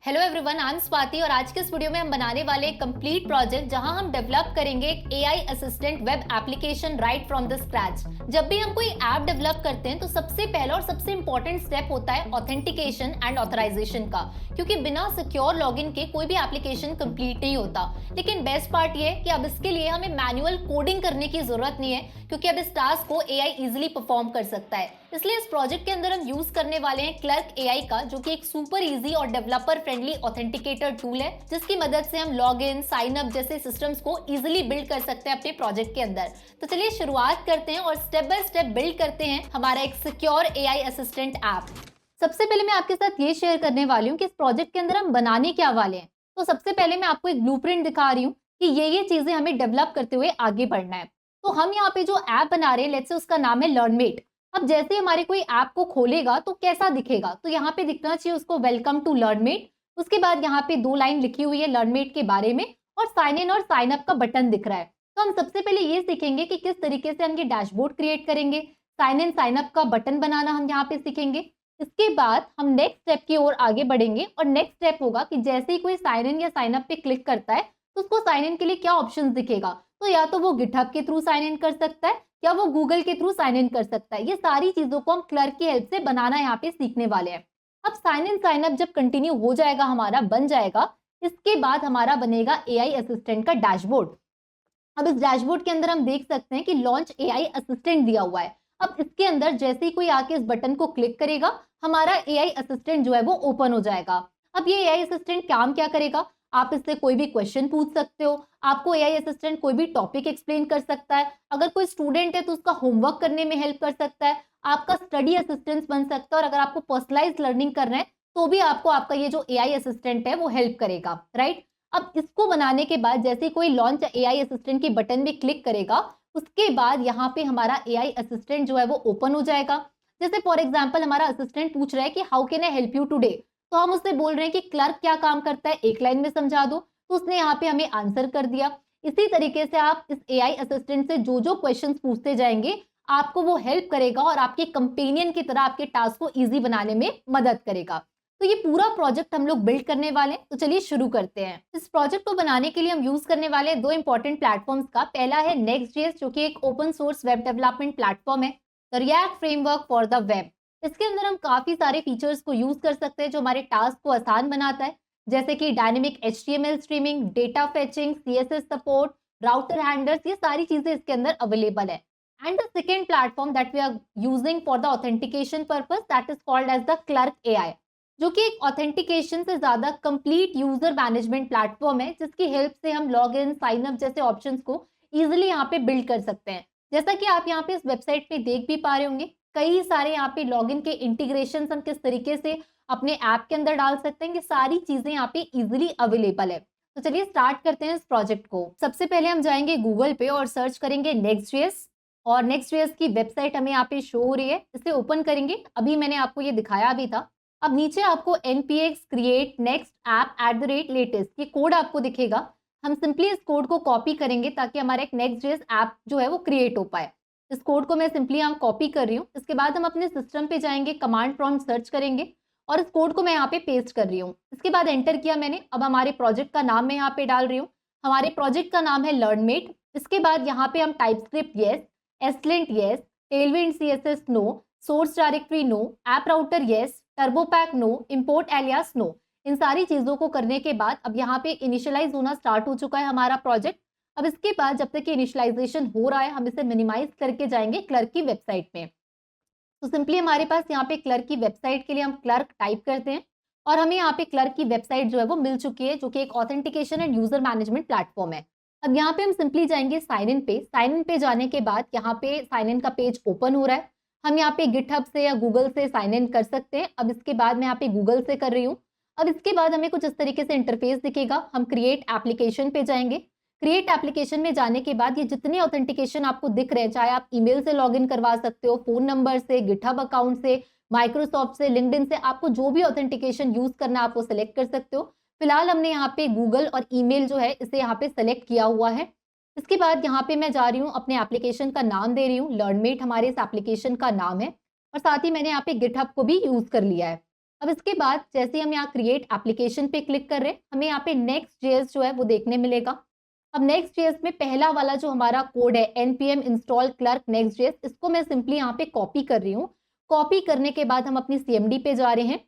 Hello everyone, I am Swati और आज के इस वीडियो में हम बनाने वाले एक कंप्लीट प्रोजेक्ट जहां हम डेवलप करेंगे एक AI assistant web application right from the scratch. जब भी हम कोई ऐप डेवलप करते हैं तो सबसे पहला और सबसे इंपॉर्टेंट स्टेप होता है ऑथेंटिकेशन एंड ऑथराइजेशन का, क्योंकि बिना सिक्योर लॉगिन के कोई भी एप्लीकेशन कंप्लीट नहीं होता। लेकिन बेस्ट पार्ट ये है कि अब इसके लिए हमें मैनुअल कोडिंग करने की जरूरत नहीं है, क्योंकि अब इस टास्क को एआई इजीली परफॉर्म कर सकता है। इसलिए इस प्रोजेक्ट के अंदर हम यूज करने वाले हैं क्लर्क एआई का, जो कि एक सुपर इजी और डेवलपर फ्रेंडली ऑथेंटिकेटर टूल है, जिसकी मदद से हम लॉग इन, साइन अप जैसे सिस्टम्स को इजीली बिल्ड कर सकते हैं अपने प्रोजेक्ट के अंदर। तो चलिए शुरुआत करते हैं और स्टेप बाय स्टेप बिल्ड करते हैं हमारा एक सिक्योर एआई असिस्टेंट ऐप। सबसे पहले मैं आपके साथ ये शेयर करने वाली हूँ कि इस प्रोजेक्ट के अंदर हम बनाने क्या वाले हैं। तो सबसे पहले मैं आपको एक ब्लूप्रिंट दिखा रही हूँ कि ये चीजें हमें डेवलप करते हुए आगे बढ़ना है। तो हम यहाँ पे जो ऐप बना रहे हैं, लेट्स से उसका नाम है लर्नमेट। अब जैसे हमारे कोई ऐप को खोलेगा तो कैसा दिखेगा, तो यहाँ पे दिखना चाहिए उसको वेलकम टू लर्नमेट। उसके बाद यहाँ पे 2 लाइन लिखी हुई है लर्नमेट के बारे में और साइन इन और साइन अप का बटन दिख रहा है। तो हम सबसे पहले ये सीखेंगे कि किस तरीके से हम ये डैशबोर्ड क्रिएट करेंगे। साइन इन साइन अप का बटन बनाना हम यहाँ पे सीखेंगे। इसके बाद हम नेक्स्ट स्टेप की ओर आगे बढ़ेंगे और नेक्स्ट स्टेप होगा कि जैसे ही कोई साइन इन या साइन अप पे क्लिक करता है तो उसको साइन इन के लिए क्या ऑप्शन दिखेगा। तो या तो वो गिटहब के थ्रू साइन इन कर सकता है या वो गूगल के थ्रू साइन इन कर सकता है। ये सारी चीजों को हम क्लर्क की हेल्प से बनाना यहाँ पे सीखने वाले हैं। अब साइन इन साइन अप जब कंटिन्यू हो जाएगा, हमारा बन जाएगा, इसके बाद हमारा बनेगा एआई असिस्टेंट का डैशबोर्ड। अब इस डैशबोर्ड के अंदर हम देख सकते हैं कि लॉन्च एआई असिस्टेंट दिया हुआ है। अब इसके अंदर जैसे ही कोई आके इस बटन को क्लिक करेगा, हमारा एआई असिस्टेंट जो है वो ओपन हो जाएगा। अब ये एआई असिस्टेंट काम क्या करेगा, आप इससे कोई भी क्वेश्चन पूछ सकते हो। आपको एआई असिस्टेंट कोई भी टॉपिक एक्सप्लेन कर सकता है। अगर कोई स्टूडेंट है तो उसका होमवर्क करने में हेल्प कर सकता है। आपका स्टडी असिस्टेंट बन सकता है और अगर आपको पर्सनलाइज लर्निंग करना है तो भी आपको आपका ये जो एआई असिस्टेंट है वो हेल्प करेगा, राइट। अब इसको बनाने के बाद जैसे कोई लॉन्च एआई असिस्टेंट की बटन भी क्लिक करेगा, उसके बाद यहाँ पे हमारा एआई असिस्टेंट जो है वो ओपन हो जाएगा। जैसे फॉर एग्जांपल हमारा असिस्टेंट पूछ रहा है कि how can I help you today, तो हम उससे बोल रहे हैं कि क्लर्क क्या काम करता है, एक लाइन में समझा दो, तो उसने यहाँ पे हमें आंसर कर दिया। इसी तरीके से आप इस एआई असिस्टेंट से जो जो क्वेश्चंस पूछते जाएंगे, आपको वो हेल्प करेगा और आपके कंपेनियन की तरह आपके टास्क को इजी बनाने में मदद करेगा। तो ये पूरा प्रोजेक्ट हम लोग बिल्ड करने वाले हैं। तो चलिए शुरू करते हैं। इस प्रोजेक्ट को बनाने के लिए हम यूज करने वाले हैं 2 इंपॉर्टेंट प्लेटफॉर्म्स का। पहला है Next.js, जो कि एक open source web development platform है, the React framework for the web. इसके अंदर हम काफी सारे फीचर्स को यूज कर सकते हैं जो हमारे टास्क को आसान बनाता है, जैसे कि dynamic HTML streaming, data fetching, CSS support, router handlers, ये सारी चीजें इसके अंदर अवेलेबल है। And the second platform that we are using for the authentication purpose, that is called as the Clerk AI, जो कि एक ऑथेंटिकेशन से ज्यादा कंप्लीट यूजर मैनेजमेंट प्लेटफॉर्म है, जिसकी हेल्प से हम लॉग इन, साइन अप जैसे ऑप्शंस को इजीली यहाँ पे बिल्ड कर सकते हैं। जैसा कि आप यहाँ पे इस वेबसाइट पे देख भी पा रहे होंगे, कई सारे यहाँ पे लॉगिन के इंटीग्रेशन हम किस तरीके से अपने ऐप के अंदर डाल सकते हैं, ये सारी चीजें यहाँ पे इजीली अवेलेबल है। तो चलिए स्टार्ट करते हैं इस प्रोजेक्ट को। सबसे पहले हम जाएंगे गूगल पे और सर्च करेंगे Next.js, और Next.js की वेबसाइट हमें यहाँ पे शो हो रही है। इसे ओपन करेंगे, अभी मैंने आपको ये दिखाया भी था। अब नीचे आपको npx create next app @latest ये कोड आपको दिखेगा। हम सिंपली इस कोड को कॉपी करेंगे ताकि हमारा एक Next.js ऐप जो है वो क्रिएट हो पाए। इस कोड को मैं सिंपली यहाँ कॉपी कर रही हूँ। इसके बाद हम अपने सिस्टम पे जाएंगे, कमांड प्रॉम्प्ट सर्च करेंगे और इस कोड को मैं यहाँ पे पेस्ट कर रही हूँ। इसके बाद एंटर किया मैंने। अब हमारे प्रोजेक्ट का नाम मैं यहाँ पे डाल रही हूँ। हमारे प्रोजेक्ट का नाम है लर्नमेट। इसके बाद यहाँ पे हम TypeScript yes, ESLint yes, Tailwind CSS no, source directory no, app router yes, Turbopack no, import alias no, इन सारी चीजों को करने के बाद अब यहाँ पे इनिशियलाइज होना स्टार्ट हो चुका है हमारा प्रोजेक्ट। अब इसके बाद जब तक इनिशियलाइजेशन हो रहा है, हम इसे मिनिमाइज करके जाएंगे क्लर्क की वेबसाइट में। तो सिंपली हमारे पास यहाँ पे क्लर्क की वेबसाइट के लिए हम क्लर्क टाइप करते हैं और हमें यहाँ पे क्लर्क की वेबसाइट जो है वो मिल चुकी है, जो कि एक authentication and user management platform है। अब यहाँ पे हम सिंपली जाएंगे साइन इन पे। साइन इन पे जाने के बाद यहाँ पे साइन इन का पेज ओपन हो रहा है। हम यहाँ पे गिटहब से या गूगल से साइन इन कर सकते हैं। अब इसके बाद मैं यहाँ पे गूगल से कर रही हूँ। अब इसके बाद हमें कुछ इस तरीके से इंटरफेस दिखेगा। हम क्रिएट एप्लीकेशन पे जाएंगे। क्रिएट एप्लीकेशन में जाने के बाद ये जितने ऑथेंटिकेशन आपको दिख रहे हैं, चाहे आप ईमेल से लॉगिन करवा सकते हो, फोन नंबर से, गिटहब अकाउंट से, माइक्रोसॉफ्ट से, लिंक्डइन से, आपको जो भी ऑथेंटिकेशन यूज करना है आप वो सेलेक्ट कर सकते हो। फिलहाल हमने यहाँ पे गूगल और ईमेल जो है इसे यहाँ पे सेलेक्ट किया हुआ है। इसके बाद यहाँ पे मैं जा रही हूँ, अपने एप्लीकेशन का नाम दे रही हूँ, लर्नमेट हमारे इस एप्लीकेशन का नाम है, और साथ ही मैंने यहाँ पे गिटहब को भी यूज कर लिया है। अब इसके बाद जैसे हम यहाँ क्रिएट एप्लीकेशन पे क्लिक कर रहे हैं, हमें यहाँ पे नेक्स्ट जेएस जो है वो देखने मिलेगा। अब नेक्स्ट जेएस में पहला वाला जो हमारा कोड है npm install clerk next.js, इसको मैं सिंपली यहाँ पे कॉपी कर रही हूँ। कॉपी करने के बाद हम अपनी cmd पे जा रहे हैं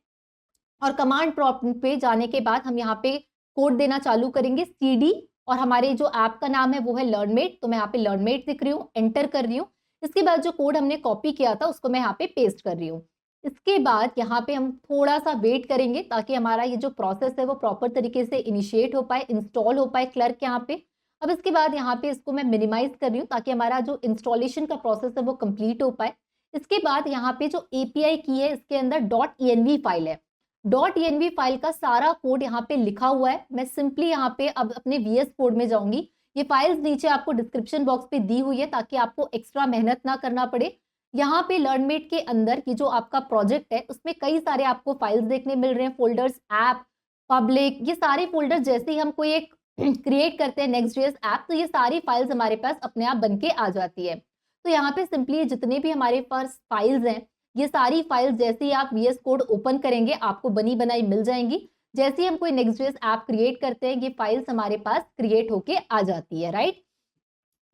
और कमांड प्रॉम्प्ट पे जाने के बाद हम यहाँ पे कोड देना चालू करेंगे cd, और हमारे जो ऐप का नाम है वो है लर्नमेट, तो मैं यहाँ पे लर्नमेट लिख रही हूँ, एंटर कर रही हूँ। इसके बाद जो कोड हमने कॉपी किया था उसको मैं यहाँ पे पेस्ट कर रही हूँ। इसके बाद यहाँ पे हम थोड़ा सा वेट करेंगे ताकि हमारा ये जो प्रोसेस है वो प्रॉपर तरीके से इनिशिएट हो पाए, इंस्टॉल हो पाए क्लर्क यहाँ पे। अब इसके बाद यहाँ पे इसको मैं मिनिमाइज कर रही हूँ ताकि हमारा जो इंस्टॉलेशन का प्रोसेस है वो कंप्लीट हो पाए। इसके बाद यहाँ पे जो एपीआई की है इसके अंदर .env फाइल है। .env फाइल का सारा कोड यहाँ पे लिखा हुआ है। मैं सिंपली यहाँ पे अब अपने VS कोड में जाऊंगी। ये फाइल्स नीचे आपको डिस्क्रिप्शन बॉक्स पे दी हुई है ताकि आपको एक्स्ट्रा मेहनत ना करना पड़े। यहाँ पे लर्नमेट के अंदर की जो आपका प्रोजेक्ट है उसमें कई सारे आपको फाइल्स देखने मिल रहे हैं, फोल्डर्स, ऐप, पब्लिक, ये सारे फोल्डर्स जैसे ही हम कोई एक क्रिएट करते हैं नेक्स्ट.js ऐप, तो ये सारी फाइल्स हमारे पास अपने आप बन के आ जाती है। तो यहाँ पे सिंपली जितने भी हमारे पास फाइल्स हैं, ये सारी फाइल्स जैसे ही आप VS कोड ओपन करेंगे आपको बनी बनाई मिल जाएंगी। जैसे ही हम कोई नेक्स्ट.js ऐप क्रिएट करते हैं ये फाइल्स हमारे पास क्रिएट होके आ जाती है, राइट।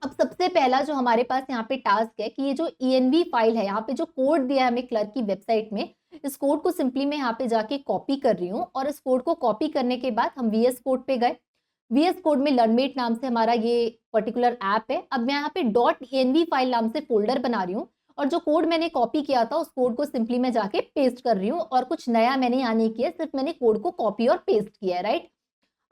अब सबसे पहला जो हमारे पास यहाँ पे टास्क है कि ये जो env फाइल है, यहाँ पे जो कोड दिया है हमें क्लर्क की वेबसाइट में, इस कोड को सिंपली मैं यहाँ पे जाके कॉपी कर रही हूँ। और इस कोड को कॉपी करने के बाद हम VS कोड पे गए। VS कोड में लर्नमेट नाम से हमारा ये पर्टिकुलर ऐप है। अब मैं यहाँ पे .env फाइल नाम से फोल्डर बना रही हूँ और जो कोड मैंने कॉपी किया था उस कोड को सिंपली मैं जाके पेस्ट कर रही हूँ, और कुछ नया मैंने यहाँ नहीं किया, सिर्फ मैंने कोड को कॉपी और पेस्ट किया है, राइट।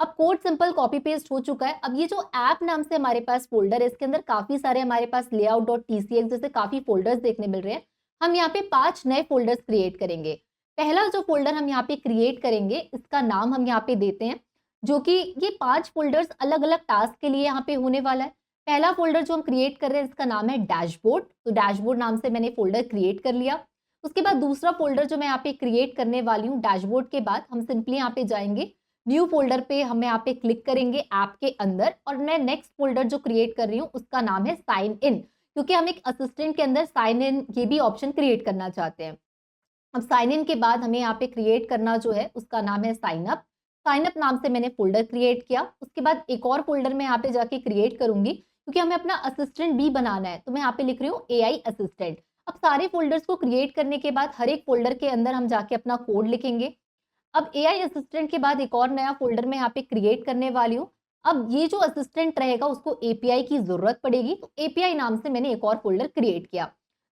अब कोड सिंपल कॉपी पेस्ट हो चुका है। अब ये जो ऐप नाम से हमारे पास फोल्डर है इसके अंदर काफी सारे हमारे पास layout.tcx जैसे काफी फोल्डर्स देखने मिल रहे हैं। हम यहाँ पे 5 नए फोल्डर्स क्रिएट करेंगे। पहला जो फोल्डर हम यहाँ पे क्रिएट करेंगे इसका नाम हम यहाँ पे देते हैं, जो कि ये 5 फोल्डर्स अलग अलग टास्क के लिए यहाँ पे होने वाला है। पहला फोल्डर जो हम क्रिएट कर रहे हैं इसका नाम है डैशबोर्ड, तो डैशबोर्ड नाम से मैंने फोल्डर क्रिएट कर लिया। उसके बाद दूसरा फोल्डर जो मैं यहाँ पे क्रिएट करने वाली हूँ डैशबोर्ड के बाद, हम सिंपली यहाँ पे जाएंगे, न्यू फोल्डर पे हम यहाँ पे क्लिक करेंगे ऐप के अंदर, और मैं नेक्स्ट फोल्डर जो क्रिएट कर रही हूँ उसका नाम है साइन इन, क्योंकि हम एक असिस्टेंट के अंदर साइन इन ये भी ऑप्शन क्रिएट करना चाहते हैं। अब साइन इन के बाद हमें यहाँ पे क्रिएट करना जो है उसका नाम है साइन अप। साइन अप नाम से मैंने फोल्डर क्रिएट किया। उसके बाद एक और फोल्डर में यहाँ पे जाके क्रिएट करूंगी क्योंकि हमें अपना असिस्टेंट भी बनाना है, तो मैं यहाँ पे लिख रही हूँ AI असिस्टेंट। अब सारे फोल्डर्स को क्रिएट करने के बाद हर एक फोल्डर के अंदर हम जाके अपना कोड लिखेंगे। अब AI असिस्टेंट के बाद एक और नया फोल्डर मैं यहाँ पे क्रिएट करने वाली हूँ। अब ये जो असिस्टेंट रहेगा उसको API की जरूरत पड़ेगी, तो API नाम से मैंने एक और फोल्डर क्रिएट किया।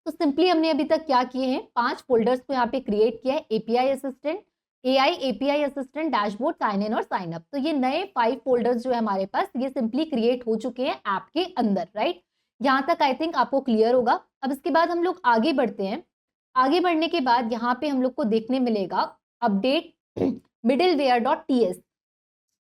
तो सिंपली हमने अभी तक क्या किए हैं, 5 फोल्डर्स को यहाँ पे क्रिएट किया है, API assistant, AI, API assistant, dashboard, sign in और साइन अप। तो ये नए 5 फोल्डर्स जो है हमारे पास ये सिंपली क्रिएट हो चुके हैं ऐप के अंदर, राइट। यहाँ तक आई थिंक आपको क्लियर होगा। अब इसके बाद हम लोग आगे बढ़ते हैं। आगे बढ़ने के बाद यहाँ पे हम लोग को देखने मिलेगा अपडेट middleware.ts।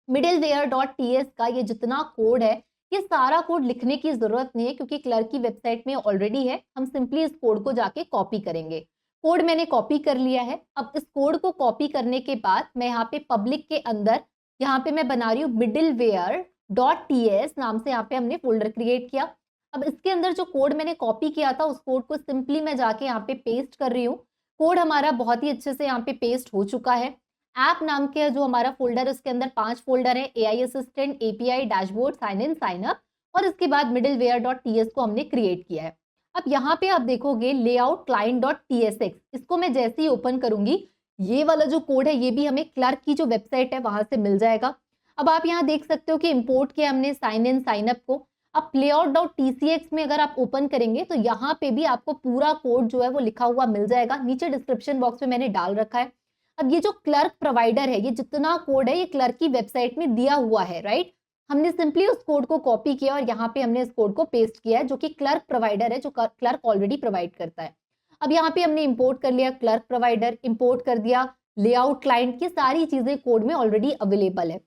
middleware.ts का ये जितना कोड है ये सारा कोड लिखने की जरूरत नहीं है क्योंकि क्लर्क की वेबसाइट में ऑलरेडी है। हम सिंपली इस कोड को जाके कॉपी करेंगे। कोड मैंने कॉपी कर लिया है। अब इस कोड को कॉपी करने के बाद मैं यहाँ पे पब्लिक के अंदर यहाँ पे मैं बना रही हूँ middleware.ts नाम से यहाँ पे हमने फोल्डर क्रिएट किया। अब इसके अंदर जो कोड मैंने कॉपी किया था उस कोड को सिंपली मैं जाके यहाँ पे पेस्ट कर रही हूँ। कोड हमारा बहुत ही अच्छे से यहाँ पे पेस्ट हो चुका है। ऐप नाम के जो हमारा फोल्डर है उसके अंदर 5 फोल्डर है, AI assistant, API, dashboard, sign in, sign up, और इसके बाद middleware.ts को हमने क्रिएट किया है। अब यहाँ पे आप देखोगे layout client.tsx, इसको मैं जैसे ही ओपन करूंगी ये वाला जो कोड है ये भी हमें क्लर्क की जो वेबसाइट है वहां से मिल जाएगा। अब आप यहाँ देख सकते हो कि इंपोर्ट किया हमने साइन इन, साइन अप को। अब layout.tcx में अगर आप ओपन करेंगे तो यहाँ पे भी आपको पूरा कोड जो है वो लिखा हुआ मिल जाएगा, नीचे डिस्क्रिप्शन बॉक्स में मैंने डाल रखा है। अब ये जो क्लर्क प्रोवाइडर है ये जितना कोड है ये क्लर्क की वेबसाइट में दिया हुआ है, राइट। हमने सिंपली उस कोड को कॉपी किया और यहाँ पे हमने इस कोड को पेस्ट किया है जो कि क्लर्क प्रोवाइडर है, जो क्लर्क ऑलरेडी प्रोवाइड करता है। अब यहाँ पे हमने इंपोर्ट कर लिया क्लर्क प्रोवाइडर, इंपोर्ट कर दिया लेआउट क्लाइंट की, सारी चीजें कोड में ऑलरेडी अवेलेबल है।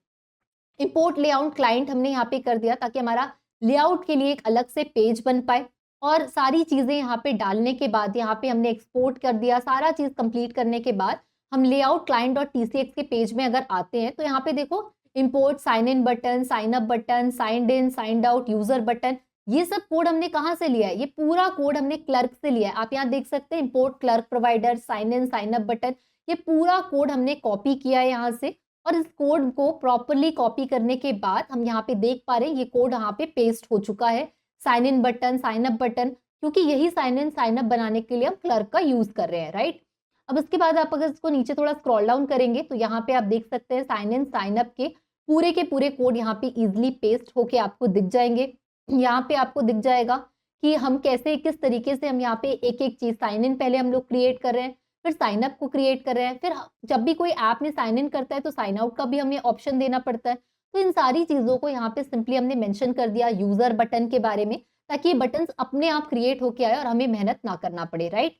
इंपोर्ट लेआउट क्लाइंट हमने यहाँ पे कर दिया ताकि हमारा लेआउट के लिए एक अलग से पेज बन पाए, और सारी चीजें यहाँ पे डालने के बाद यहाँ पे हमने एक्सपोर्ट कर दिया। सारा चीज कंप्लीट करने के बाद हम लेआउट client.tcx के पेज में अगर आते हैं तो यहाँ पे देखो import sign in button, sign up button, signed in, signed out, user button, ये सब कोड हमने कहाँ से लिया है, ये पूरा कोड हमने क्लर्क से लिया है। आप यहाँ देख सकते हैं import Clerk provider, sign in, sign up button, ये पूरा कोड हमने कॉपी किया है यहाँ से, और इस कोड को प्रॉपरली कॉपी करने के बाद हम यहाँ पे देख पा रहे हैं ये कोड यहाँ पे पेस्ट हो चुका है। Sign in button, sign up button, क्योंकि यही साइन इन साइन अप बनाने के लिए हम क्लर्क का यूज कर रहे हैं, राइट। अब इसके बाद आप अगर इसको नीचे थोड़ा स्क्रॉल डाउन करेंगे तो यहाँ पे आप देख सकते हैं साइन इन साइन अप के पूरे कोड यहाँ पे इजिली पेस्ट होके आपको दिख जाएंगे। यहाँ पे आपको दिख जाएगा कि हम कैसे, किस तरीके से हम यहाँ पे एक एक चीज, साइन इन पहले हम लोग क्रिएट कर रहे हैं, फिर साइन अप को क्रिएट कर रहे हैं, फिर जब भी कोई ऐप में साइन इन करता है तो साइन आउट का भी हमें ऑप्शन देना पड़ता है। तो इन सारी चीजों को यहाँ पे सिंपली हमने मेंशन कर दिया यूजर बटन के बारे में, ताकि ये बटन अपने आप क्रिएट होके आए और हमें मेहनत ना करना पड़े, राइट।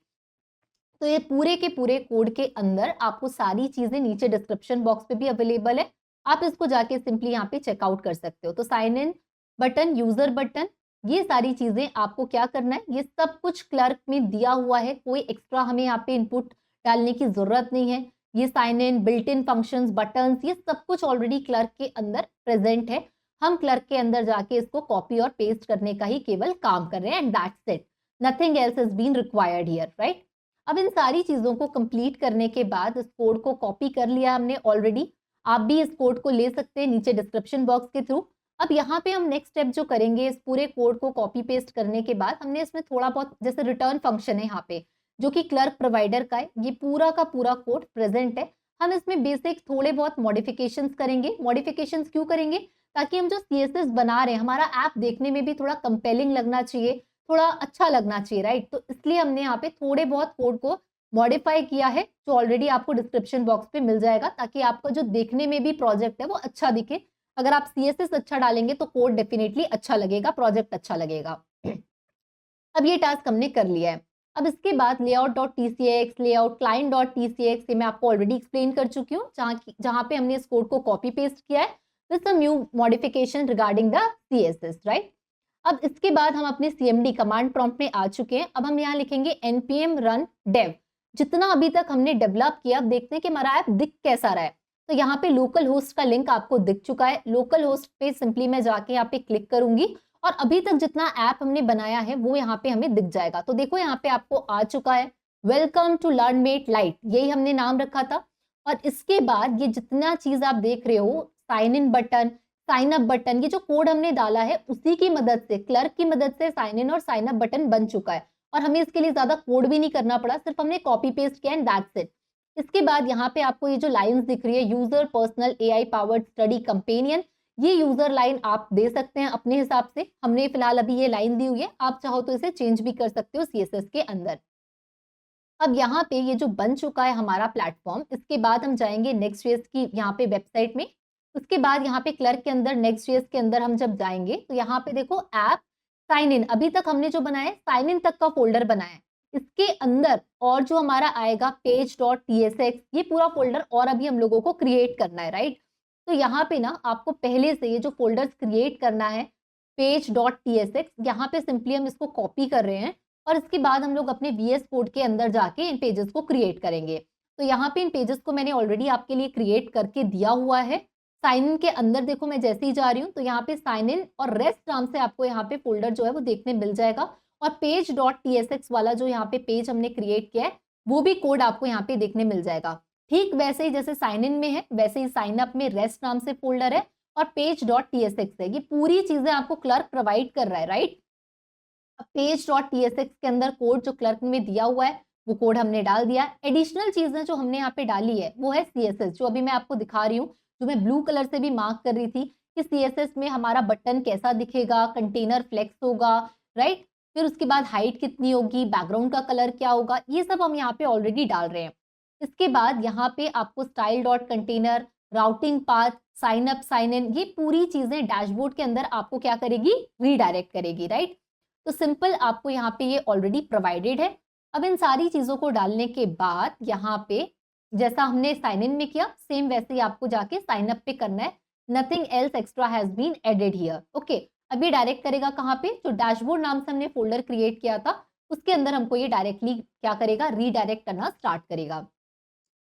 तो ये पूरे के पूरे कोड के अंदर आपको सारी चीजें नीचे डिस्क्रिप्शन बॉक्स पे भी अवेलेबल है, आप इसको जाके सिंपली यहाँ पे चेकआउट कर सकते हो। तो sign in button, user button, ये सारी चीजें आपको क्या करना है, ये सब कुछ क्लर्क में दिया हुआ है, कोई एक्स्ट्रा हमें यहाँ पे इनपुट डालने की जरूरत नहीं है। ये sign in, built in functions, buttons, ये सब कुछ ऑलरेडी क्लर्क के अंदर प्रेजेंट है। हम क्लर्क के अंदर जाके इसको कॉपी और पेस्ट करने का ही केवल काम कर रहे हैं, and that's it, nothing else is been required here, right. अब इन सारी चीजों को कंप्लीट करने के बाद इस कोड को कॉपी कर लिया हमने ऑलरेडी, आप भी इस कोड को ले सकते हैं नीचे डिस्क्रिप्शन बॉक्स के थ्रू। अब यहाँ पे हम नेक्स्ट स्टेप जो करेंगे, इस पूरे कोड को कॉपी पेस्ट करने के बाद हमने इसमें थोड़ा बहुत, जैसे रिटर्न फंक्शन है यहाँ पे जो कि क्लर्क प्रोवाइडर का है, ये पूरा का पूरा कोड प्रेजेंट है। हम इसमें बेसिक थोड़े बहुत मॉडिफिकेशंस करेंगे। मॉडिफिकेशंस क्यों करेंगे, ताकि हम जो सीएसएस बना रहे हैं, हमारा ऐप देखने में भी थोड़ा कंपेलिंग लगना चाहिए, थोड़ा अच्छा लगना चाहिए, राइट। तो इसलिए हमने यहाँ पे थोड़े बहुत कोड को मॉडिफाई किया है, जो ऑलरेडी आपको डिस्क्रिप्शन बॉक्स पे मिल जाएगा, ताकि आपका जो देखने में भी प्रोजेक्ट है वो अच्छा दिखे। अगर आप सीएसएस अच्छा डालेंगे तो कोड डेफिनेटली अच्छा लगेगा, प्रोजेक्ट अच्छा लगेगा। अब ये टास्क हमने कर लिया है। अब इसके बाद layout.tcx, layout client.tcx, ये मैं आपको ऑलरेडी एक्सप्लेन कर चुकी हूँ, जहाँ पे हमने इस कोड को कॉपी पेस्ट किया है with some new modification regarding the CSS, right. अब इसके बाद हम अपने cmd कमांड प्रॉम्प्ट में आ चुके हैं। अब हम यहाँ लिखेंगे npm run dev। जितना अभी तक हमने डेवलप किया, अब देखते हैं कि हमारा ऐप दिख कैसा रहा है। तो यहाँ पे लोकल होस्ट का लिंक आपको दिख चुका है। लोकल होस्ट पे सिंपली मैं जाके यहाँ पे क्लिक करूंगी और अभी तक जितना ऐप हमने बनाया है वो यहाँ पे हमें दिख जाएगा। तो देखो यहाँ पे आपको आ चुका है वेलकम टू लर्नमेट लाइट, यही हमने नाम रखा था। और इसके बाद ये जितना चीज आप देख रहे हो, sign in button, sign up button, ये जो कोड हमने डाला है उसी की मदद से, क्लर्क की मदद से साइन इन और साइन अप बटन बन चुका है, और हमें इसके लिए ज्यादा कोड भी नहीं करना पड़ा, सिर्फ हमने कॉपी पेस्ट किया एंड दैट्स इट। इसके बाद यहाँ पे आपको ये जो लाइंस दिख रही है, user personal AI powered study companion, ये यूजर लाइन आप दे सकते हैं अपने हिसाब से। हमने फिलहाल अभी ये लाइन दी हुई है, आप चाहो तो इसे चेंज भी कर सकते हो सीएसएस के अंदर। अब यहाँ पे ये जो बन चुका है हमारा प्लेटफॉर्म, इसके बाद हम जाएंगे नेक्स्ट.जेएस की यहाँ पे वेबसाइट में। उसके बाद यहाँ पे क्लर्क के अंदर नेक्स्ट.जेएस के अंदर हम जब जाएंगे तो यहाँ पे देखो ऐप साइन इन, अभी तक हमने जो बनाया है साइन इन तक का फोल्डर बनाया है। इसके अंदर और जो हमारा आएगा page.tsx, ये पूरा फोल्डर और अभी हम लोगों को क्रिएट करना है, राइट। तो यहाँ पे ना आपको पहले से ये जो फोल्डर्स क्रिएट करना है page.tsx, यहाँ पे सिंपली हम इसको कॉपी कर रहे हैं और इसके बाद हम लोग अपने VS कोड के अंदर जाके इन पेजेस को क्रिएट करेंगे। तो यहाँ पे इन पेजेस को मैंने ऑलरेडी आपके लिए क्रिएट करके दिया हुआ है। साइन इन के अंदर देखो मैं जैसे ही जा रही हूँ तो यहाँ पे साइन इन और रेस्ट नाम से आपको यहाँ पे फोल्डर जो है वो देखने मिल जाएगा, और page.tsx वाला जो यहाँ पे पेज हमने क्रिएट किया है वो भी कोड आपको यहाँ पे देखने मिल जाएगा। ठीक वैसे ही जैसे साइन इन में है, वैसे ही साइन अप में रेस्ट नाम से फोल्डर है और page.tsx है। ये पूरी चीजें आपको क्लर्क प्रोवाइड कर रहा है, राइट। page.tsx के अंदर कोड जो क्लर्क में दिया हुआ है वो कोड हमने डाल दिया। एडिशनल चीजें जो हमने यहाँ पे डाली है वो है CSS, जो अभी मैं आपको दिखा रही हूँ, जो मैं ब्लू कलर से भी मार्क कर रही थी कि CSS में हमारा बटन कैसा दिखेगा, कंटेनर फ्लेक्स होगा, राइट। फिर उसके बाद हाइट कितनी होगी, बैकग्राउंड का कलर क्या होगा, ये सब हम यहाँ पे ऑलरेडी डाल रहे हैं। इसके बाद यहाँ पे आपको style dot container, routing path, sign up, sign in, ये पूरी चीजें डैशबोर्ड के अंदर आपको क्या करेगी, रीडायरेक्ट करेगी, राइट। तो सिंपल आपको यहाँ पे ये ऑलरेडी प्रोवाइडेड है। अब इन सारी चीजों को डालने के बाद यहाँ पे जैसा हमने साइन इन में किया सेम वैसे ही आपको जाके साइन अप पे करना है। Nothing else extra has been added here, okay. अब ये डायरेक्ट करेगा कहाँ पे, जो डैशबोर्ड नाम से हमने फोल्डर क्रिएट किया था उसके अंदर हमको ये डायरेक्टली क्या करेगा, रीडायरेक्ट करना स्टार्ट करेगा।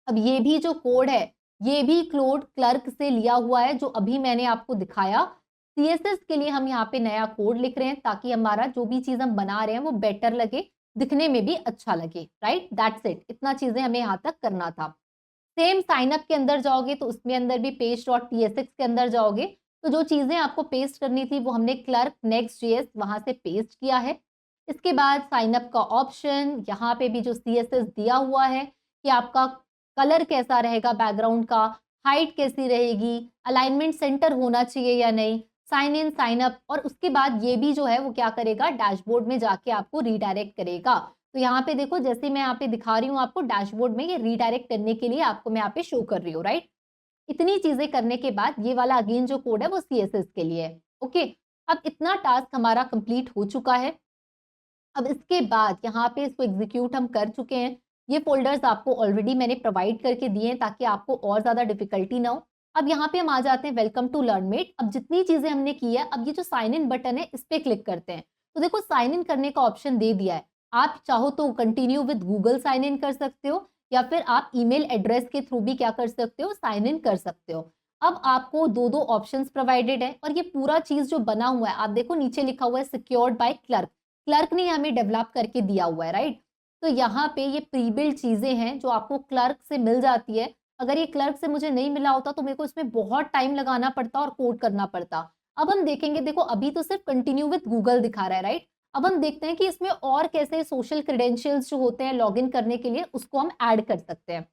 अब ये भी जो कोड है ये भी कोड क्लर्क से लिया हुआ है, जो अभी मैंने आपको दिखाया। CSS के लिए हम यहाँ पे नया कोड लिख रहे हैं ताकि हमारा जो भी चीज हम बना रहे हैं वो बेटर लगे, दिखने में भी अच्छा लगे, राइट। दैट्स इट, इतना चीजें हमें यहाँ तक करना था। सेम साइन अप के अंदर जाओगे तो उसमें अंदर भी page.tsx के अंदर जाओगे तो जो चीजें आपको पेस्ट करनी थी वो हमने क्लर्क नेक्स्ट.js वहां से पेस्ट किया है। इसके बाद साइन अप का ऑप्शन, यहाँ पे भी जो CSS दिया हुआ है कि आपका कलर कैसा रहेगा बैकग्राउंड का, हाइट कैसी रहेगी, अलाइनमेंट सेंटर होना चाहिए या नहीं, साइन इन साइन अप, और उसके बाद ये भी जो है वो क्या करेगा, डैशबोर्ड में जाके आपको रीडायरेक्ट करेगा। तो यहाँ पे देखो जैसे मैं यहाँ पे दिखा रही हूँ आपको डैशबोर्ड में, ये रीडायरेक्ट करने के लिए आपको मैं यहाँ पे शो कर रही हूँ, राइट। इतनी चीजें करने के बाद ये वाला अगेन जो कोड है वो CSS के लिए है। ओके, अब इतना टास्क हमारा कंप्लीट हो चुका है। अब इसके बाद यहाँ पे इसको एग्जीक्यूट हम कर चुके हैं। ये फोल्डर्स आपको ऑलरेडी मैंने प्रोवाइड करके दिए हैं ताकि आपको और ज्यादा डिफिकल्टी ना हो। अब यहाँ पे हम आ जाते हैं वेलकम टू लर्नमेट। अब जितनी चीजें हमने की है, अब ये जो साइन इन बटन है इस पे क्लिक करते हैं। तो देखो साइन इन करने का ऑप्शन दे दिया है। आप चाहो तो continue with Google sign in कर सकते हो, या फिर आप ईमेल एड्रेस के थ्रू भी क्या कर सकते हो, साइन इन कर सकते हो। अब आपको दो दो ऑप्शंस प्रोवाइडेड है, और ये पूरा चीज जो बना हुआ है आप देखो नीचे लिखा हुआ है सिक्योर्ड बाय क्लर्क। क्लर्क ने हमें डेवलप करके दिया हुआ है, राइट। तो यहाँ पे ये प्री बिल्ड चीजें हैं जो आपको क्लर्क से मिल जाती है। अगर ये क्लर्क से मुझे नहीं मिला होता तो मेरे को इसमें बहुत टाइम लगाना पड़ता और कोड करना पड़ता। अब हम देखेंगे, देखो अभी तो सिर्फ कंटिन्यू विद गूगल दिखा रहा है, राइट। अब हम देखते हैं कि इसमें और कैसे सोशल क्रेडेंशियल्स जो होते हैं लॉगिन करने के लिए उसको हम ऐड कर सकते हैं।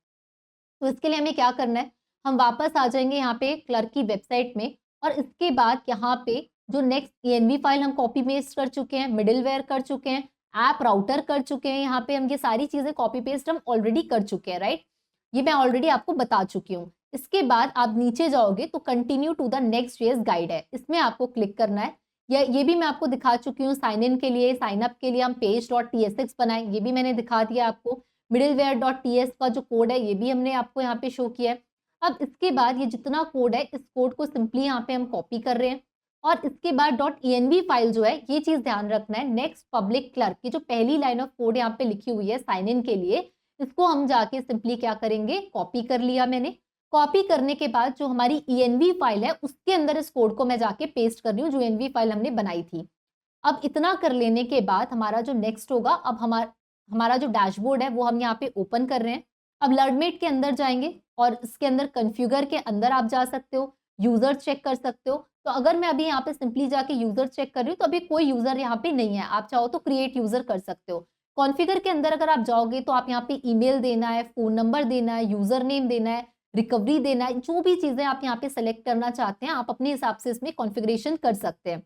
तो इसके लिए हमें क्या करना है, हम वापस आ जाएंगे यहाँ पे क्लर्क की वेबसाइट में, और इसके बाद यहाँ पे जो नेक्स्ट ENV फाइल हम कॉपी पेस्ट कर चुके हैं, मिडिलवेयर कर चुके हैं, ऐप राउटर कर चुके हैं, यहाँ पे हम ये सारी चीजें कॉपी पेस्ट हम ऑलरेडी कर चुके हैं, राइट। ये मैं ऑलरेडी आपको बता चुकी हूँ। इसके बाद आप नीचे जाओगे तो continue to the Next.js guide है, इसमें आपको क्लिक करना है। ये भी मैं आपको दिखा चुकी हूँ। साइन इन के लिए, साइन अप के लिए हम page.tsx बनाए, ये भी मैंने दिखा दिया आपको। middleware.ts का जो कोड है ये भी हमने आपको यहाँ पे शो किया है। अब इसके बाद ये जितना कोड है इस कोड को सिंपली यहाँ पे हम कॉपी कर रहे हैं, और इसके बाद .env फाइल जो है, ये चीज ध्यान रखना है, नेक्स्ट पब्लिक क्लर्क की जो पहली लाइन ऑफ कोड यहाँ पे लिखी हुई है साइन इन के लिए, इसको हम जाके सिंपली क्या करेंगे, कॉपी कर लिया मैंने। कॉपी करने के बाद जो हमारी ENV फाइल है उसके अंदर इस कोड को मैं जाके पेस्ट कर रही हूँ, जो ENV फाइल हमने बनाई थी। अब इतना कर लेने के बाद हमारा जो नेक्स्ट होगा, अब हमारा जो डैशबोर्ड है वो हम यहाँ पे ओपन कर रहे हैं। अब लर्नमेट के अंदर जाएंगे और इसके अंदर कॉन्फ़िगर के अंदर आप जा सकते हो, यूजर चेक कर सकते हो। तो अगर मैं अभी यहाँ पे सिंपली जाके यूजर चेक कर रही हूँ तो अभी कोई यूजर यहाँ पे नहीं है, आप चाहो तो क्रिएट यूजर कर सकते हो। कॉन्फ़िगर के अंदर अगर आप जाओगे तो आप यहाँ पे ईमेल देना है, फोन नंबर देना है, यूजर नेम देना है, रिकवरी देना है, जो भी चीजें आप यहाँ पे सेलेक्ट करना चाहते हैं आप अपने हिसाब से इसमें कॉन्फ़िगरेशन कर सकते हैं।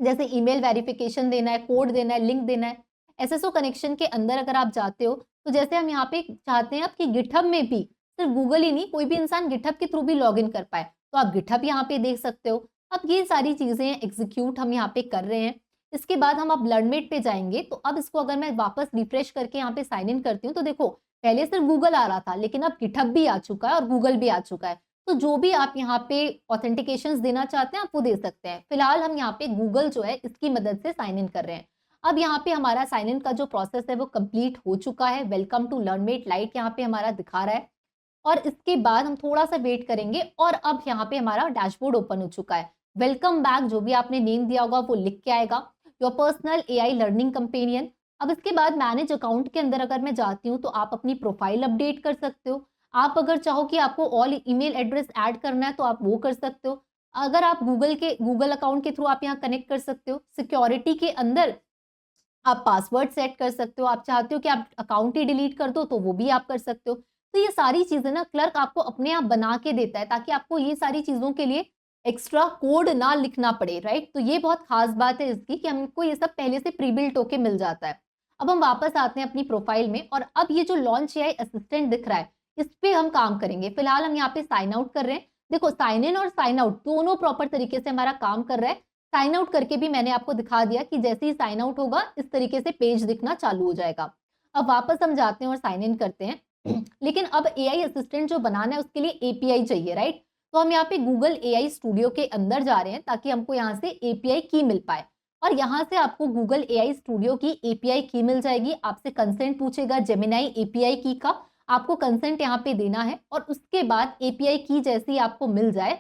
जैसे ईमेल वेरिफिकेशन देना है, कोड देना है, लिंक देना है। एसएसओ कनेक्शन के अंदर अगर आप जाते हो तो जैसे हम यहाँ पे चाहते हैं आपकी गिटहब में भी, सिर्फ गूगल ही नहीं, कोई भी इंसान गिटहब के थ्रू भी लॉगिन कर पाए, तो आप गिटहब यहाँ पे देख सकते हो। अब ये सारी चीजें एग्जीक्यूट हम यहाँ पे कर रहे हैं। इसके बाद हम अब लर्नमेट पे जाएंगे, तो अब इसको अगर मैं वापस रिफ्रेश करके यहाँ पे साइन इन करती हूँ तो देखो पहले सिर्फ गूगल आ रहा था, लेकिन अब गिटहब भी आ चुका है और गूगल भी आ चुका है। तो जो भी आप यहाँ पे ऑथेंटिकेशंस देना चाहते हैं आप वो दे सकते हैं। फिलहाल हम यहाँ पे गूगल जो है इसकी मदद से साइन इन कर रहे हैं। अब यहाँ पे हमारा साइन इन का जो प्रोसेस है वो कंप्लीट हो चुका है। वेलकम टू लर्नमेट लाइट यहाँ पे हमारा दिखा रहा है, और इसके बाद हम थोड़ा सा वेट करेंगे और अब यहाँ पे हमारा डैशबोर्ड ओपन हो चुका है। वेलकम बैक जो भी आपने नेम दिया होगा वो लिख के आएगा, your personal AI learning companion. अब इसके बाद मैनेज अकाउंट के अंदर अगर मैं जाती हूँ तो आप अपनी प्रोफाइल अपडेट कर सकते हो। आप अगर चाहो कि आपको ऑल ईमेल एड्रेस ऐड करना है तो आप वो कर सकते हो। अगर आप गूगल अकाउंट के थ्रू आप यहाँ कनेक्ट कर सकते हो। सिक्योरिटी के अंदर आप पासवर्ड सेट कर सकते हो, आप चाहते हो कि आप अकाउंट ही डिलीट कर दो तो वो भी आप कर सकते हो। तो ये सारी चीजें ना क्लर्क आपको अपने आप बना के देता है ताकि आपको ये सारी चीजों के लिए एक्स्ट्रा कोड ना लिखना पड़े, राइट। तो ये बहुत खास बात है इसकी कि हमको ये सब पहले से प्री बिल्ट होके मिल जाता है। अब हम वापस आते हैं अपनी प्रोफाइल में, और अब ये जो लॉन्च AI असिस्टेंट दिख रहा है इस पे हम काम करेंगे। फिलहाल हम यहाँ पे साइन आउट कर रहे हैं। देखो साइन इन और साइन आउट दोनों प्रॉपर तरीके से हमारा काम कर रहा है। साइन आउट करके भी मैंने आपको दिखा दिया कि जैसे ही साइन आउट होगा इस तरीके से पेज दिखना चालू हो जाएगा। अब वापस हम जाते हैं और साइन इन करते हैं। लेकिन अब AI असिस्टेंट जो बनाना है उसके लिए API चाहिए, राइट। तो हम यहाँ पे गूगल AI स्टूडियो के अंदर जा रहे हैं ताकि हमको यहाँ से API की मिल पाए, और यहाँ से आपको गूगल AI स्टूडियो की API की मिल जाएगी। आपसे कंसेंट पूछेगा जेमिनाई API की का, आपको कंसेंट यहाँ पे देना है, और उसके बाद API की जैसी आपको मिल जाए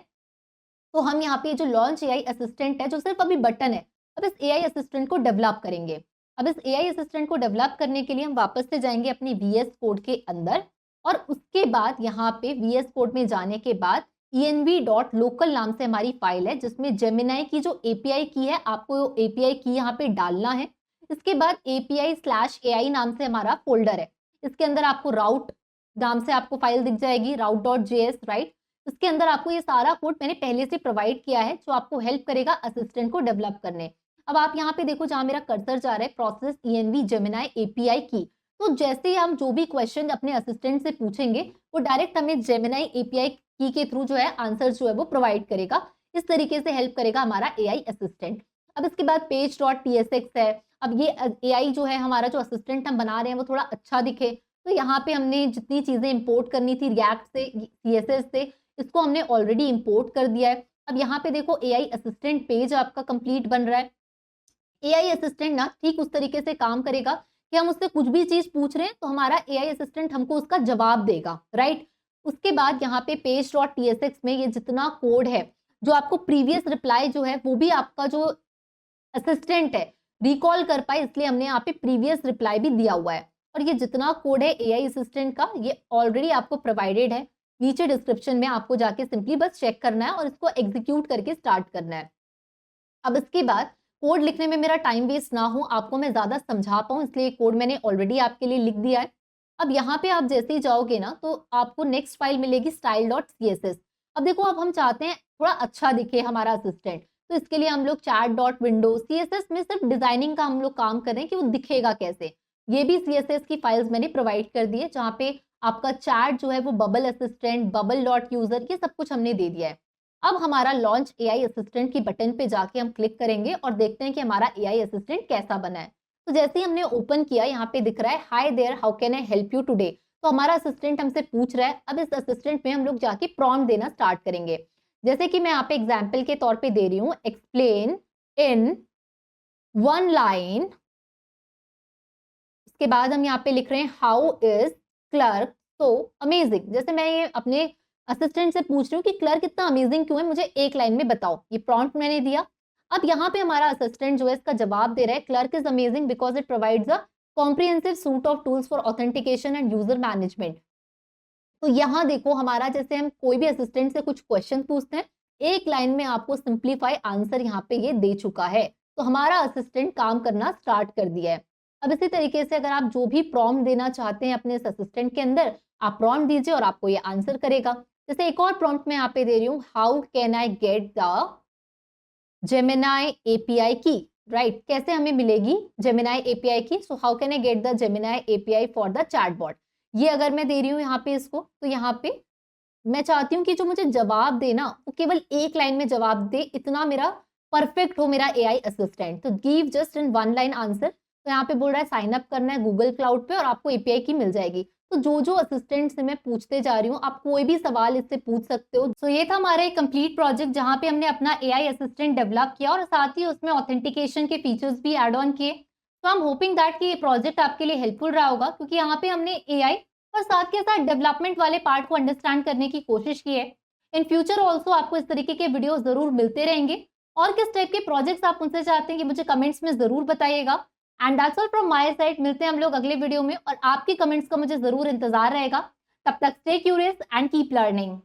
तो हम यहाँ पे जो लॉन्च AI असिस्टेंट है जो सिर्फ अभी बटन है, अब इस AI असिस्टेंट को डेवलप करेंगे। अब इस AI असिस्टेंट को डेवलप करने के लिए हम वापस से जाएंगे अपनी VS कोड के अंदर, और उसके बाद यहाँ पे VS कोड में जाने के बाद env.local नाम से हमारी फाइल है जिसमें जेमिनाई की जो API की है आपको API की यहाँ पे डालना है। इसके बाद API/AI नाम से हमारा फोल्डर है, इसके अंदर आपको राउट नाम से आपको फाइल दिख जाएगी, route.js, राइट। इसके अंदर आपको ये सारा कोड मैंने पहले से प्रोवाइड किया है जो आपको हेल्प करेगा असिस्टेंट को डेवलप करने। अब आप यहाँ पे देखो जहाँ मेरा कर्सर जा रहा है, प्रोसेस env जेमिनाई API की, तो जैसे ही हम जो भी क्वेश्चन अपने असिस्टेंट से पूछेंगे वो डायरेक्ट हमें जेमिनाई API की के थ्रू जो है आंसर जो है वो प्रोवाइड करेगा। इस तरीके से हेल्प करेगा हमारा AI असिस्टेंट। अब इसके बाद page.tsx है। अब ये AI जो है हमारा जो असिस्टेंट हम बना रहे हैं वो थोड़ा अच्छा दिखे, तो यहाँ पे हमने जितनी चीजें इंपोर्ट करनी थी रिएक्ट से, CSS से, इसको हमने ऑलरेडी इंपोर्ट कर दिया है। अब यहाँ पे देखो AI असिस्टेंट पेज आपका कंप्लीट बन रहा है। AI असिस्टेंट ना ठीक उस तरीके से काम करेगा कि हम उससे कुछ भी चीज पूछ रहे हैं तो हमारा AI असिस्टेंट हमको उसका जवाब देगा, राइट। उसके बाद यहाँ पे page.tsx में ये जितना कोड है जो आपको प्रीवियस रिप्लाई जो है वो भी आपका जो असिस्टेंट है रिकॉल कर पाए, इसलिए हमने यहाँ पे प्रीवियस रिप्लाई भी दिया हुआ है। और ये जितना कोड है AI असिस्टेंट का ये ऑलरेडी आपको प्रोवाइडेड है नीचे डिस्क्रिप्शन में, आपको जाके सिंपली बस चेक करना है और इसको एग्जीक्यूट करके स्टार्ट करना है। अब इसके बाद कोड लिखने में मेरा टाइम वेस्ट ना हो, आपको मैं ज्यादा समझा पाऊँ, इसलिए कोड मैंने ऑलरेडी आपके लिए लिख दिया है। अब यहाँ पे आप जैसे ही जाओगे ना तो आपको नेक्स्ट फाइल मिलेगी style.css। अब देखो अब हम चाहते हैं थोड़ा अच्छा दिखे हमारा असिस्टेंट, तो इसके लिए हम लोग chat.window CSS में सिर्फ डिजाइनिंग का हम लोग काम कर रहे हैं कि वो दिखेगा कैसे। ये भी CSS की फाइल्स मैंने प्रोवाइड कर दी है जहाँ पे आपका चैट जो है वो बबल असिस्टेंट, bubble.user, ये सब कुछ हमने दे दिया है। अब हमारा लॉन्च AI असिस्टेंट की बटन पे जाके हम क्लिक करेंगे और देखते हैं कि हमारा AI असिस्टेंट कैसा बना है। तो जैसे ही हमने ओपन किया यहाँ पे दिख रहा है hi there how can I help you today, तो हमारा असिस्टेंट हमसे पूछ रहा है। अब इस असिस्टेंट में हम लोग जाके प्रॉम्प्ट देना स्टार्ट करेंगे, जैसे कि मैं यहाँ पे एग्जाम्पल के तौर पे दे रही हूँ, एक्सप्लेन इन 1 लाइन। उसके बाद हम यहाँ पे लिख रहे हैं how is clerk so amazing. जैसे मैं ये अपने असिस्टेंट से पूछ रही हूँ कि क्लर्क इतना अमेजिंग क्यों है, मुझे एक लाइन में बताओ। ये प्रॉम्प्ट मैंने दिया। अब यहाँ पे हमारा असिस्टेंट जो है इसका जवाब दे रहा है clerk is amazing because it provides a comprehensive suit of tools for authentication and user management. तो यहाँ देखो हमारा जैसे हम कोई भी असिस्टेंट से कुछ क्वेश्चन पूछते हैं, एक लाइन में आपको सिंप्लीफाई आंसर यहाँ पे ये दे चुका है, तो हमारा असिस्टेंट काम करना स्टार्ट कर दिया है। अब इसी तरीके से अगर आप जो भी प्रॉम्प्ट देना चाहते हैं अपने इस असिस्टेंट के अंदर, आप प्रॉम्प्ट दीजिए और आपको ये आंसर करेगा। जैसे एक और प्रॉम्प्ट में यहाँ पे दे रही हूँ, how can I get the Gemini API की, राइट। कैसे हमें मिलेगी जेमिनाई API की, so how can I get the Gemini API for the chatbot. ये अगर मैं दे रही हूँ यहाँ पे इसको, तो यहाँ पे मैं चाहती हूँ कि जो मुझे जवाब दे ना वो केवल एक लाइन में जवाब दे, इतना मेरा परफेक्ट हो मेरा AI असिस्टेंट। तो give just in 1 line answer. तो यहाँ पे बोल रहा है साइन अप करना है गूगल क्लाउड पे और आपको API की मिल जाएगी। तो जो जो असिस्टेंट से मैं पूछते जा रही हूँ आप कोई भी सवाल इससे पूछ सकते हो। सो ये था हमारा एक कंप्लीट प्रोजेक्ट जहाँ पे हमने अपना AI असिस्टेंट डेवलप किया और साथ ही उसमें ऑथेंटिकेशन के फीचर्स भी एड ऑन किए। तो आई एम होपिंग दैट कि ये प्रोजेक्ट आपके लिए हेल्पफुल रहा होगा, क्योंकि यहाँ पे हमने AI और साथ के साथ डेवलपमेंट वाले पार्ट को अंडरस्टैंड करने की कोशिश की है। इन फ्यूचर ऑल्सो आपको इस तरीके के वीडियो जरूर मिलते रहेंगे। और किस टाइप के प्रोजेक्ट्स आप उनसे चाहते हैं कि मुझे कमेंट्स में जरूर बताइएगा। And that's all from my side. मिलते हैं हम लोग अगले वीडियो में और आपकी कमेंट्स का मुझे जरूर इंतजार रहेगा। तब तक stay curious and keep learning.